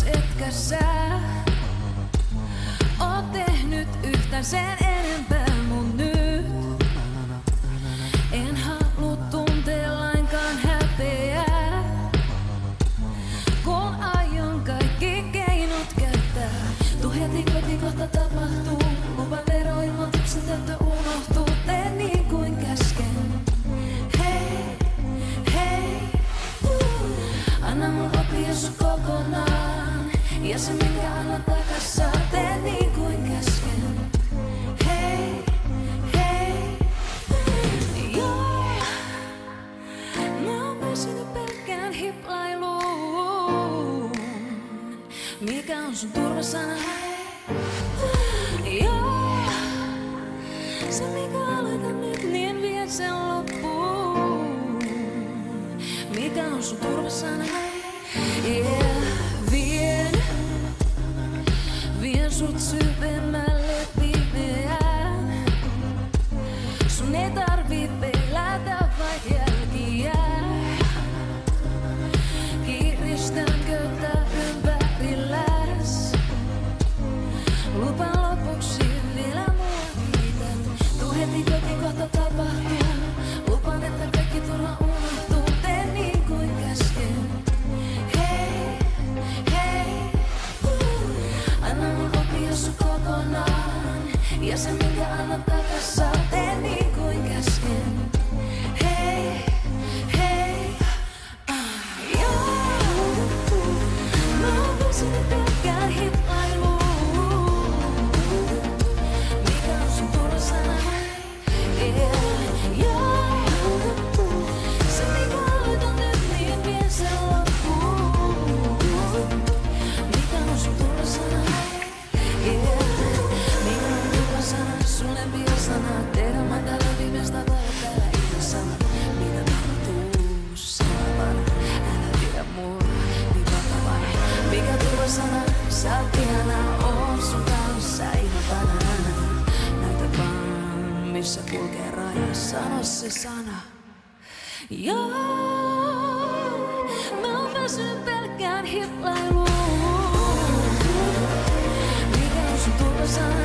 Etkä sä oot tehnyt yhtään sen enempää mun nyt. En halua tuntea lainkaan häpeää, kun aion kaikki keinot käyttää. Tuu heti kotiin, kohta tapahtuu. Luvan veroilmoituksen täyttö unohtuu. Tee niin kuin käsken. Hei, hei, anna mun opia sun kokonaan. Ja se minkä anna takas saa, tee niin kuin käsken. Hei, hei, joo. Mä oon väsynyt pelkkään hiplailuun. Mikä on sun turvasana? Joo. Se mikä aloitan nyt, niin vie sen loppuun. Mikä on sun turvasana? Yeah. Vien sut syvemmälle pimeään. Sun ei tarvii pelätä vain jälkiä. Kiristän köyttä ympärilläs. Lupaan lopuksi vielä mua kiität. Tuu heti kotiin, kohta tapahtuu. Lupaan, että kaikki turha unohtuu. Tee niin kuin käsken. Ja se minkä annat takas saa, tee niin kuin käsken. Hei, hei, joo. Mä oon väsynyt pelkkään hiplailuun. Mikä on sun turvasana? Joo. Se minkä aloitan nyt, niin vie sen loppuun. Mikä on sun turvasana? Sun lempiosana, tehdä mä täällä viimeistä päivää täällä ilmasana. Mitä tapahtuu? Sano vaan, älä pidä mua niin vakavana. Mikä turvasana? Sä oot ihana, oon sun kanssa ihan banana. Näytä vaan, missä kulkee raja, sano se sana. Joo, mä oon väsynyt pelkkään hiplailuun. Mikä on sun turvasana?